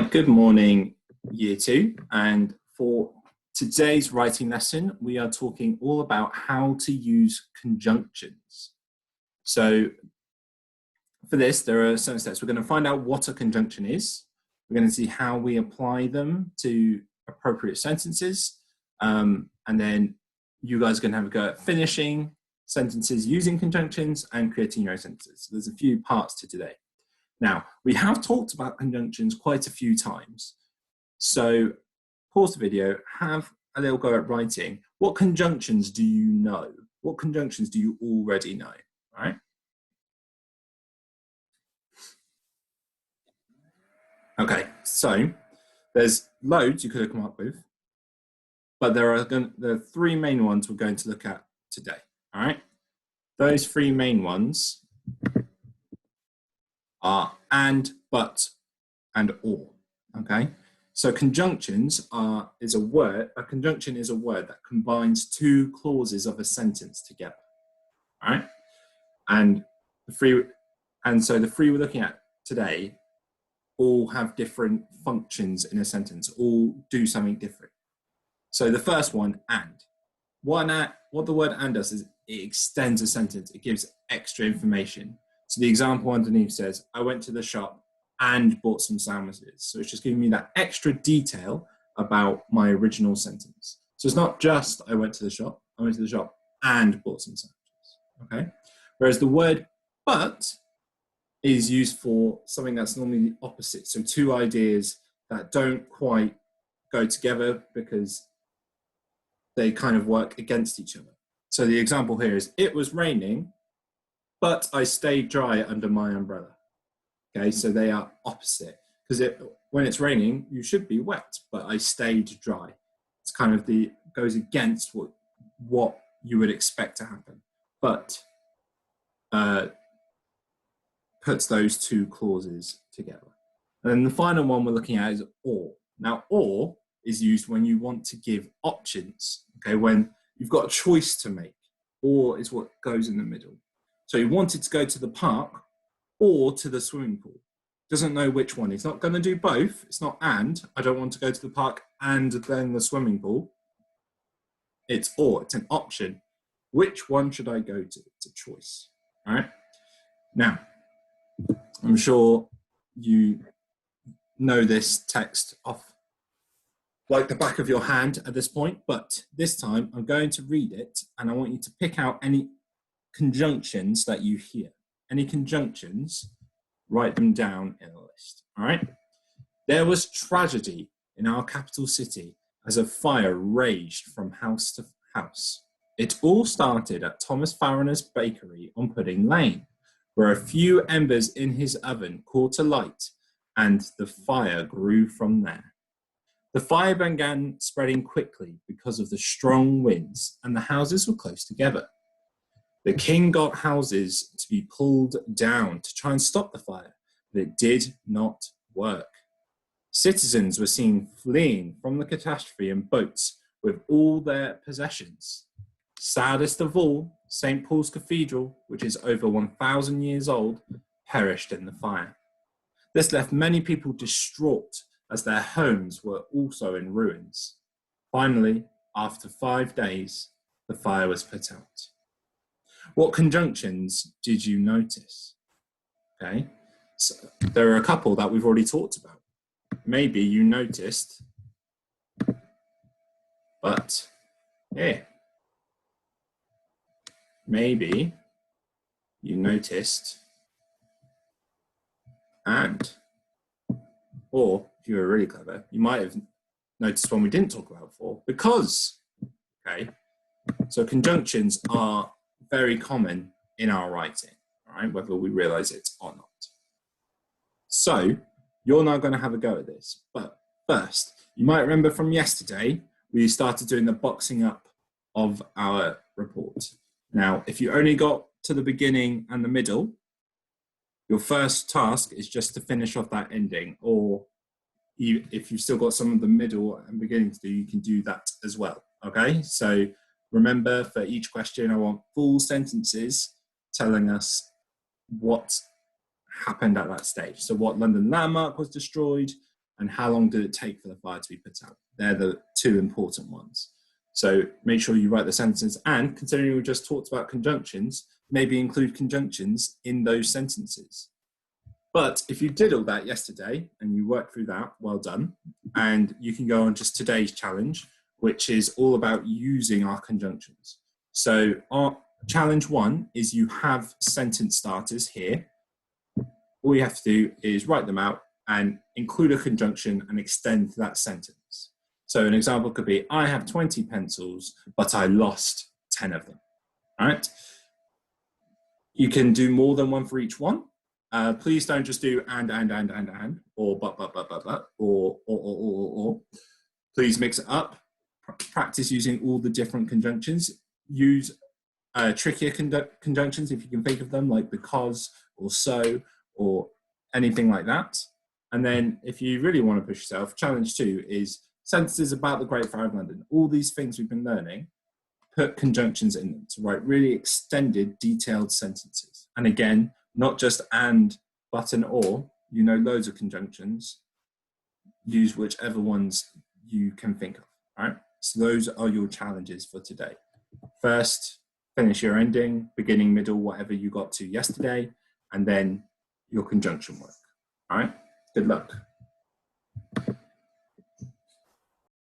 Right, good morning, Year 2. And for today's writing lesson, we are talking all about how to use conjunctions. So for this, there are certain steps. We're going to find out what a conjunction is. We're going to see how we apply them to appropriate sentences. And then you guys are going to have a go at finishing sentences using conjunctions and creating your own sentences. So there's a few parts to today. Now, we have talked about conjunctions quite a few times. So pause the video, have a little go at writing. What conjunctions do you know? What conjunctions do you already know? All right. Okay, so there's loads you could have come up with, but there are three main ones we're going to look at today. All right. Those three main ones are and, but, and or. Okay. So conjunctions is a word. A conjunction is a word that combines two clauses of a sentence together. All right. And the three we're looking at today all have different functions in a sentence, all do something different. So the first one, and. What the word and does is it extends a sentence. It gives extra information. So the example underneath says, I went to the shop and bought some sandwiches. So it's just giving me that extra detail about my original sentence. So it's not just I went to the shop and bought some sandwiches, okay? Whereas the word but is used for something that's normally the opposite. So two ideas that don't quite go together because they kind of work against each other. So the example here is, it was raining, but I stayed dry under my umbrella. Okay, so they are opposite. Because when it's raining, you should be wet, but I stayed dry. It's kind of goes against what you would expect to happen. But puts those two clauses together. And then the final one we're looking at is or. Now, or is used when you want to give options, okay, when you've got a choice to make. Or is what goes in the middle. So you wanted to go to the park or to the swimming pool. Doesn't know which one. He's not going to do both. It's not and. I don't want to go to the park and then the swimming pool. It's or. It's an option. Which one should I go to? It's a choice. All right. Now, I'm sure you know this text off like the back of your hand at this point, but this time I'm going to read it and I want you to pick out any conjunctions that you hear. Any conjunctions, write them down in a list, all right? There was tragedy in our capital city as a fire raged from house to house. It all started at Thomas Farriner's bakery on Pudding Lane, where a few embers in his oven caught alight and the fire grew from there. The fire began spreading quickly because of the strong winds, and the houses were close together. The king got houses to be pulled down to try and stop the fire, but it did not work. Citizens were seen fleeing from the catastrophe in boats with all their possessions. Saddest of all, St. Paul's Cathedral, which is over 1,000 years old, perished in the fire. This left many people distraught as their homes were also in ruins. Finally, after 5 days, the fire was put out. What conjunctions did you notice? Okay, so there are a couple that we've already talked about. Maybe you noticed, but yeah. Maybe you noticed and, or if you were really clever, you might have noticed one we didn't talk about before, because, okay, so conjunctions are very common in our writing, all right, whether we realize it or not. So you're now going to have a go at this, but first, you might remember from yesterday, we started doing the boxing up of our report. Now, if you only got to the beginning and the middle, your first task is just to finish off that ending, or if you've still got some of the middle and beginning to do, you can do that as well, okay? So remember, for each question, I want full sentences telling us what happened at that stage. So what London landmark was destroyed, and how long did it take for the fire to be put out. They're the two important ones. So make sure you write the sentences, and considering we just talked about conjunctions, maybe include conjunctions in those sentences. But if you did all that yesterday and you worked through that, well done. And you can go on just today's challenge, which is all about using our conjunctions. So our challenge 1 is you have sentence starters here. All you have to do is write them out and include a conjunction and extend that sentence. So an example could be, I have 20 pencils, but I lost 10 of them. All right. You can do more than one for each one. Please don't just do and, or but, or. Please mix it up. Practice using all the different conjunctions. Use trickier conjunctions if you can think of them, like because or so or anything like that. And then if you really want to push yourself, challenge 2 is sentences about the Great Fire of London. All these things we've been learning, put conjunctions in them to write really extended, detailed sentences. And again, not just and, but, and or. You know loads of conjunctions. Use whichever ones you can think of. All right. So those are your challenges for today. First, finish your ending, beginning, middle, whatever you got to yesterday, and then your conjunction work. All right. Good luck.